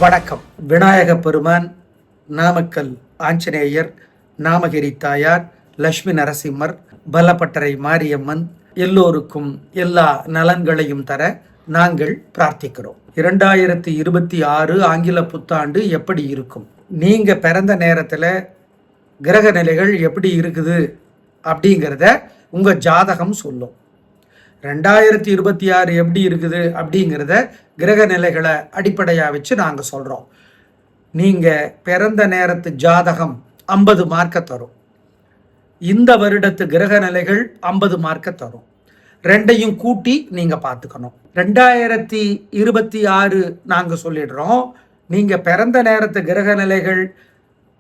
வணக்கம். விநாயக பெருமான், நாமக்கல் ஆஞ்சநேயர், நாமகிரி தாயார், லட்சுமி நரசிம்மர், பலப்பட்டறை மாரியம்மன் எல்லோருக்கும் எல்லா நலன்களையும் தர நாங்கள் பிரார்த்திக்கிறோம். 2026 ஆங்கில புத்தாண்டு எப்படி இருக்கும்? நீங்க பிறந்த நேரத்தில் கிரக நிலைகள் எப்படி இருக்குது அப்படிங்கிறத உங்க ஜாதகம் சொல்லும். 2026 எப்படி இருக்குது அப்படிங்கிறத கிரக நிலைகளை அடிப்படையாக வச்சு நாங்கள் சொல்கிறோம். நீங்கள் பிறந்த நேரத்து ஜாதகம் 50 மார்க்கை தரும். இந்த வருடத்து கிரக நிலைகள் 50 மார்க்கை தரும். ரெண்டையும் கூட்டி நீங்கள் பார்த்துக்கணும். 2026 நாங்கள் சொல்லிடுறோம். நீங்கள் பிறந்த நேரத்து கிரக நிலைகள்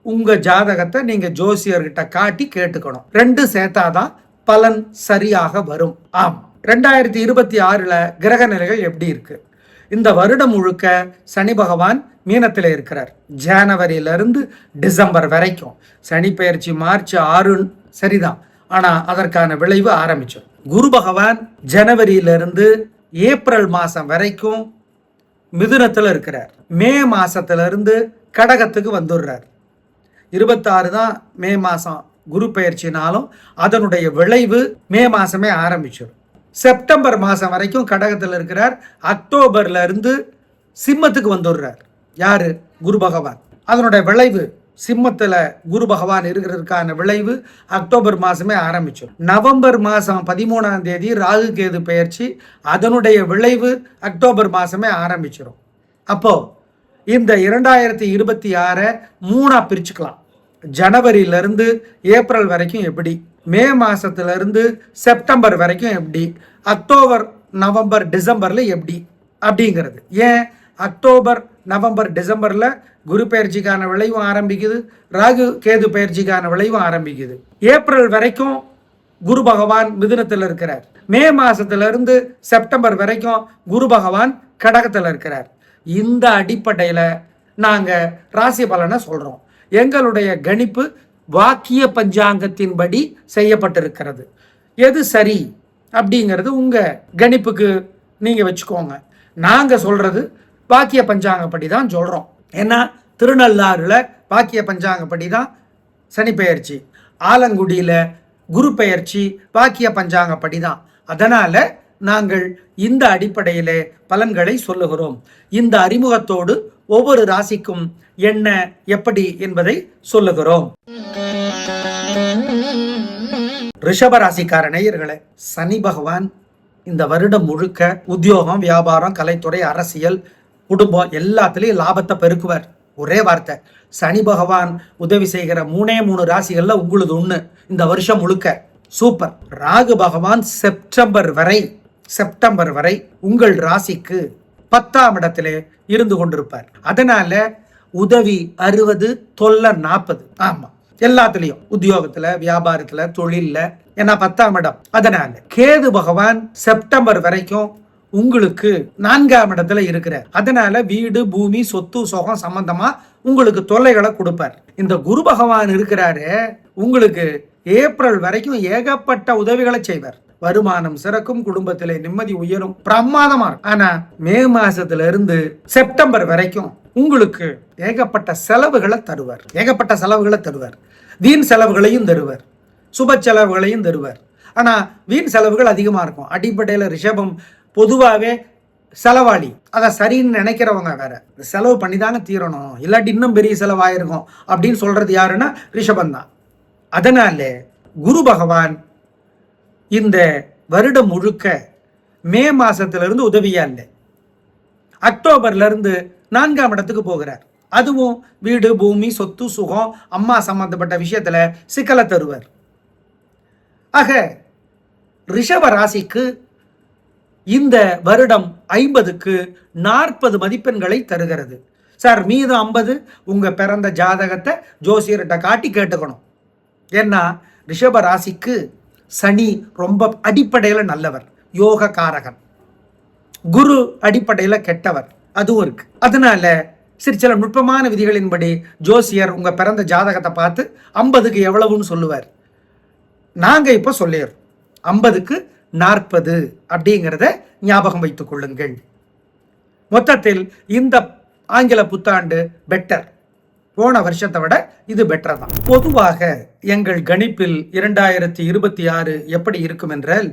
உங்கள் ஜாதகத்தை நீங்கள் ஜோசியர்கிட்ட காட்டி கேட்டுக்கணும். ரெண்டு சேர்த்தாதான் பலன் சரியாக வரும். ஆம், 2026 கிரக நிலைகள் எப்படி இருக்கு? இந்த வருடம் முழுக்க சனி பகவான் மீனத்தில் இருக்கிறார். ஜனவரியிலிருந்து டிசம்பர் வரைக்கும். சனி பெயர்ச்சி மார்ச் 6 சரிதான், ஆனா அதற்கான விளைவு ஆரம்பிச்சோம். குரு பகவான் ஜனவரியிலிருந்து ஏப்ரல் மாசம் வரைக்கும் மிதுனத்தில் இருக்கிறார். மே மாசத்திலிருந்து கடகத்துக்கு வந்துடுறார். 26 தான் மே மாசம் குரு பெயர்ச்சினாலும் அதனுடைய விளைவு மே மாசமே ஆரம்பிச்சிடும். செப்டம்பர் மாதம் வரைக்கும் கடகத்தில் இருக்கிறார். அக்டோபர்ல இருந்து சிம்மத்துக்கு வந்துடுறார். யாரு? குரு பகவான். அதனுடைய விளைவு சிம்மத்தில் குரு பகவான் இருக்கிறதுக்கான விளைவு அக்டோபர் மாதமே ஆரம்பிச்சிடும். நவம்பர் மாதம் 13ஆம் தேதி ராகு கேது பெயர்ச்சி, அதனுடைய விளைவு அக்டோபர் மாதமே ஆரம்பிச்சிடும். அப்போ இந்த 2026 3ஆ பிரிச்சுக்கலாம். ஜனவரியிலிருந்து ஏப்ரல் வரைக்கும் எப்படி, மே மாசத்திலிருந்து செப்டம்பர் வரைக்கும் எப்படி, அக்டோபர் நவம்பர் டிசம்பர்ல எப்படி அப்படிங்கிறது. ஏன் அக்டோபர் நவம்பர் டிசம்பர்ல குரு பயிற்சிக்கான விளைவும் ஆரம்பிக்குது, ராகு கேது பயிற்சிக்கான விளைவும் ஆரம்பிக்குது. ஏப்ரல் வரைக்கும் குரு பகவான் மிதுனத்தில் இருக்கிறார். மே மாசத்திலிருந்து செப்டம்பர் வரைக்கும் குரு பகவான் கடகத்தில் இருக்கிறார். இந்த அடிப்படையில நாங்க ராசி பலனை சொல்றோம். எங்களுடைய கணிப்பு வாக்கிய பஞ்சாங்கத்தின்படி செய்யப்பட்டிருக்கிறது. எது சரி அப்படிங்கிறது உங்க கணிப்புக்கு நீங்க வச்சுக்கோங்க. நாங்க சொல்றது வாக்கிய பஞ்சாங்கப்படி தான் சொல்றோம். ஏன்னா திருநள்ளாறுல வாக்கிய பஞ்சாங்கப்படி தான் சனி பெயர்ச்சி, ஆலங்குடியில குரு பெயர்ச்சி வாக்கிய பஞ்சாங்கப்படி தான். அதனால நாங்கள் இந்த அடிப்படையிலே பலன்களை சொல்லுகிறோம். இந்த அறிமுகத்தோடு ஒவ்வொரு ராசிக்கும் என்ன எப்படி என்பதை சொல்லுகிறோம். ரிஷப ராசிக்கார நேயர்களே, சனி பகவான் இந்த வருடம் முழுக்க உத்தியோகம், வியாபாரம், கலைத்துறை, அரசியல், குடும்பம் எல்லாத்திலையும் லாபத்தை பெருக்குவார். ஒரே வார்த்தை, சனி பகவான் உதவி செய்கிற 3 ராசிகள்ல உங்களுது ஒண்ணு இந்த வருஷம் முழுக்க. சூப்பர். ராகு பகவான் செப்டம்பர் வரை உங்கள் ராசிக்கு 10ஆம் இடத்திலே இருந்து கொண்டிருப்பார். அதனால உதவி 60, தொல்லை 40. ஆமா, எல்லாத்துலயும், உத்தியோகத்துல, வியாபாரத்துல, தொழில்ல, ஏன்னா 10ஆம் இடம். அதனால கேது பகவான் செப்டம்பர் வரைக்கும் உங்களுக்கு 4ஆம் இடத்துல இருக்கிறார். அதனால வீடு, பூமி, சொத்து, சுகம் சம்பந்தமா உங்களுக்கு தொல்லைகளை கொடுப்பார். இந்த குரு பகவான் இருக்கிறாரு, உங்களுக்கு ஏப்ரல் வரைக்கும் ஏகப்பட்ட உதவிகளை செய்வார். வருமானம் சிறக்கும், குடும்பத்திலே நிம்மதி உயரும், பிரமாதமா இருக்கும். ஆனா மே மாசத்துல இருந்து செப்டம்பர் வரைக்கும் உங்களுக்கு ஏகப்பட்ட செலவுகளை தருவார். வீண் செலவுகளையும் தருவார், சுப செலவுகளையும் தருவார். ஆனா வீண் செலவுகள் அதிகமா இருக்கும். அடிப்படையில ரிஷபம் பொதுவாகவே செலவாளி. அதை சரின்னு நினைக்கிறவங்க வேற. செலவு பண்ணி தாங்க தீரணும், இல்லாட்டி இன்னும் பெரிய செலவாயிருக்கும் அப்படின்னு சொல்றது யாருன்னா ரிஷபம் தான். அதனால குரு பகவான் இந்த வருடம் முழுக்க மே மாசத்திலிருந்து உதவியா இல்லை, அக்டோபர்ல இருந்து 4ஆம் இடத்துக்கு போகிறார். அதுவும் வீடு, பூமி, சொத்து, சுகம், அம்மா சம்பந்தப்பட்ட விஷயத்துல சிக்கலை தருவார். ஆக ரிஷப ராசிக்கு இந்த வருடம் 50க்கு 40 மதிப்பெண்களை தருகிறது. சார், மீதம் 50 உங்க பிறந்த ஜாதகத்தை ஜோசியர்கிட்ட காட்டி கேட்டுக்கணும். ஏன்னா ரிஷப ராசிக்கு சனி ரொம்ப அடிப்படையில நல்லவர், யோக காரகன். குரு அடிப்படையில கெட்டவர், அதுவும் இருக்கு. அதனால சில நுட்பமான விதிகளின்படி ஜோசியர் உங்க பிறந்த ஜாதகத்தை பார்த்து 50க்கு எவ்வளவுன்னு சொல்லுவார். நாங்க இப்ப சொல்லிடுறோம் 50க்கு 40 அப்படிங்கிறத ஞாபகம் வைத்துக் கொள்ளுங்கள். மொத்தத்தில் இந்த ஆங்கில புத்தாண்டு பெட்டர். போன வருஷத்தை விட இது பெட்டர் தான். பொதுவாக எங்கள் கணிப்பில் 2026 எப்படி இருக்கும் என்றால்,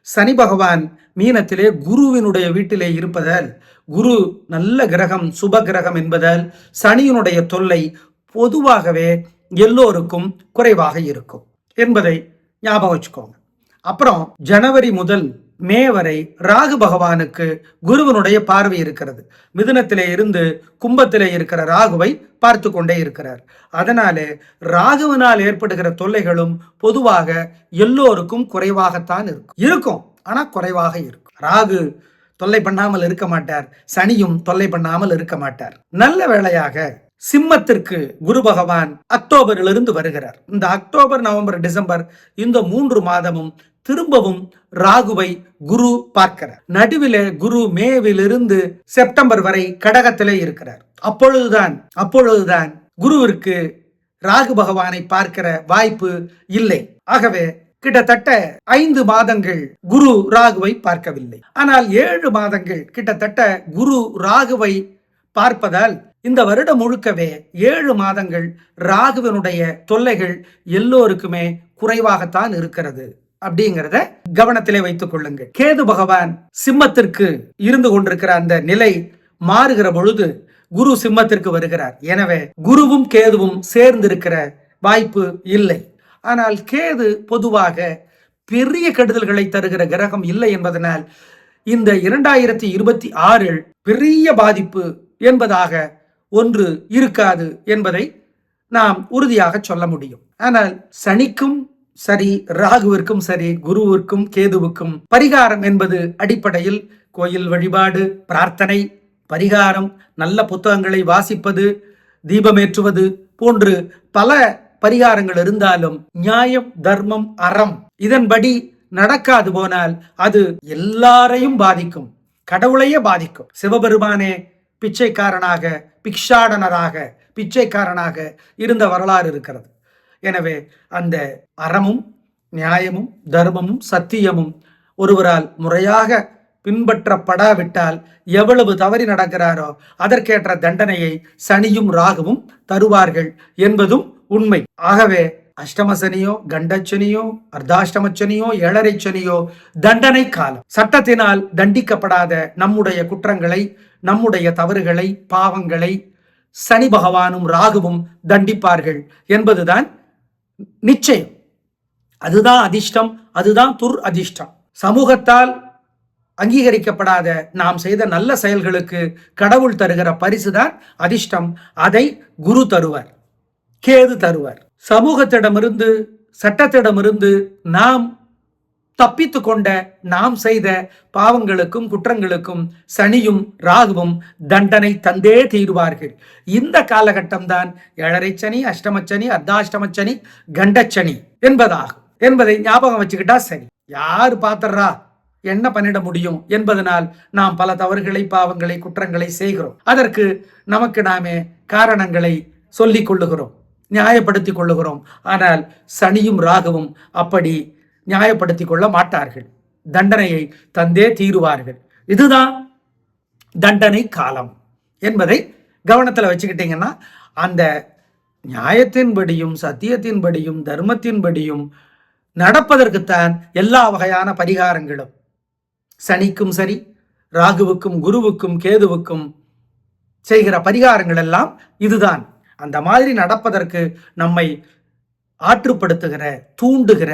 சனி பகவான் மீனத்திலே குருவினுடைய வீட்டிலே இருப்பதால், குரு நல்ல கிரகம், சுப கிரகம் என்பதால் சனியினுடைய தொல்லை பொதுவாகவே எல்லோருக்கும் குறைவாக இருக்கும் என்பதை ஞாபகம் வச்சுக்கோங்க. அப்புறம் ஜனவரி முதல் மே வரை ராகு பகவானுக்கு குருவனுடைய பார்வை இருக்கிறது. மிதுனத்திலே இருந்து கும்பத்திலே இருக்கிற ராகுவை பார்த்து கொண்டே இருக்கிறார். அதனாலே ராகுவினால் ஏற்படுகிற தொல்லைகளும் பொதுவாக எல்லோருக்கும் குறைவாகத்தான் இருக்கும். ஆனா குறைவாக இருக்கும். ராகு தொல்லை பண்ணாமல் இருக்க மாட்டார், சனியும் தொல்லை பண்ணாமல் இருக்க மாட்டார். நல்ல வேளையாக சிம்மத்திற்கு குரு பகவான் அக்டோபரிலிருந்து வருகிறார். இந்த அக்டோபர், நவம்பர், டிசம்பர் இந்த 3 மாதமும் திரும்பவும் ராகுவை குரு பார்க்கிறார். நடுவிலே குரு மேவிலிருந்து செப்டம்பர் வரை கடகத்திலே இருக்கிறார். அப்பொழுதுதான் குருவிற்கு ராகு பகவானை பார்க்கிற வாய்ப்பு இல்லை. ஆகவே கிட்டத்தட்ட 5 மாதங்கள் குரு ராகுவை பார்க்கவில்லை. ஆனால் 7 மாதங்கள் கிட்டத்தட்ட குரு ராகுவை பார்ப்பதால் இந்த வருடம் முழுக்கவே 7 மாதங்கள் ராகுவினுடைய தொல்லைகள் எல்லோருக்குமே குறைவாகத்தான் இருக்கிறது அப்படிங்கிறத கவனத்திலே வைத்துக் கொள்ளுங்கள். கேது பகவான் சிம்மத்திற்கு இருந்து கொண்டிருக்கிற அந்த நிலை மாறுகிற பொழுது குரு சிம்மத்திற்கு வருகிறார். எனவே குருவும் கேதுவும் சேர்ந்திருக்கிற வாய்ப்பு இல்லை. ஆனால் கேது பொதுவாக பெரிய கெடுதல்களை தருகிற கிரகம் இல்லை என்பதனால் இந்த 2026 பெரிய பாதிப்பு என்பதாக ஒன்று இருக்காது என்பதை நாம் உறுதியாக சொல்ல முடியும். ஆனால் சனிக்கும் சரி, ராகுவிற்கும் சரி, குருவிற்கும் கேதுவுக்கும் பரிகாரம் என்பது அடிப்படையில் கோயில் வழிபாடு, பிரார்த்தனை, பரிகாரம், நல்ல புத்தகங்களை வாசிப்பது, தீபமேற்றுவது போன்று பல பரிகாரங்கள் இருந்தாலும் நியாயம், தர்மம், அறம் இதன்படி நடக்காது போனால் அது எல்லாரையும் பாதிக்கும், கடவுளையே பாதிக்கும். சிவபெருமானே பிச்சைக்காரனாக, பிச்சைக்காரனாக இருந்த வரலாறு இருக்கிறது. எனவே அந்த அறமும் நியாயமும் தர்மமும் சத்தியமும் ஒருவரால் முறையாக பின்பற்றப்படாவிட்டால் எவ்வளவு தவறி நடக்கிறாரோ அதற்கேற்ற தண்டனையை சனியும் ராகுவும் தருவார்கள் என்பதும் உண்மை. ஆகவே அஷ்டமசனியோ, கண்டச்சனியோ, அர்த்தாஷ்டமச்சனியோ, ஏழரை சனியோ தண்டனை காலம். சட்டத்தினால் தண்டிக்கப்படாத நம்முடைய குற்றங்களை, நம்முடைய தவறுகளை, பாவங்களை சனி பகவானும் ராகுவும் தண்டிப்பார்கள் என்பதுதான் நிச்சயம். அதுதான் அதிர்ஷ்டம், அதுதான் துர் அதிர்ஷ்டம். சமூகத்தால் அங்கீகரிக்கப்படாத நாம் செய்த நல்ல செயல்களுக்கு கடவுள் தருகிற பரிசுதான் அதிர்ஷ்டம். அதை குரு தருவார், கேது தருவார். சமூகத்திடமிருந்து, சட்டத்திடமிருந்து நாம் தப்பித்து கொண்ட, நாம் செய்த பாவங்களுக்கும் குற்றங்களுக்கும் சனியும் ராகுவும் தண்டனை தந்தே தீருவார்கள். இந்த காலகட்டம் தான் ஏழரை சனி, அஷ்டமச்சனி, அர்த்தாஷ்டமச்சனி, கண்டச்சனி என்பதை ஞாபகம் வச்சுக்கிட்டா சரி. யாரு பாத்தர்றா, என்ன பண்ணிட முடியும் என்பதனால் நாம் பல தவறுகளை, பாவங்களை, குற்றங்களை செய்கிறோம். அதற்கு நமக்கு நாமே காரணங்களை சொல்லிக் கொள்ளுகிறோம், நியாயப்படுத்திக் கொள்ளுகிறோம். ஆனால் சனியும் ராகுவும் அப்படி நியாயப்படுத்திக் கொள்ள மாட்டார்கள். தண்டனையை தந்தே தீருவார்கள். இதுதான் தண்டனை காலம் என்பதை கவனத்தில் வச்சுக்கிட்டீங்கன்னா, அந்த நியாயத்தின்படியும் சத்தியத்தின்படியும் தர்மத்தின்படியும் நடப்பதற்குத்தான் எல்லா வகையான பரிகாரங்களும். சனிக்கும் சரி, ராகுவுக்கும் குருவுக்கும் கேதுவுக்கும் செய்கிற பரிகாரங்கள் எல்லாம் இதுதான். அந்த மாதிரி நடப்பதற்கு நம்மை ஆற்றுப்படுத்துகிற, தூண்டுகிற,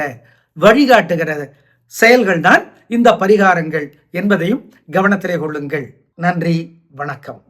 வழிகாட்டுகிற செயல்கள் தான் இந்த பரிகாரங்கள் என்பதையும் கவனத்திலே கொள்ளுங்கள். நன்றி, வணக்கம்.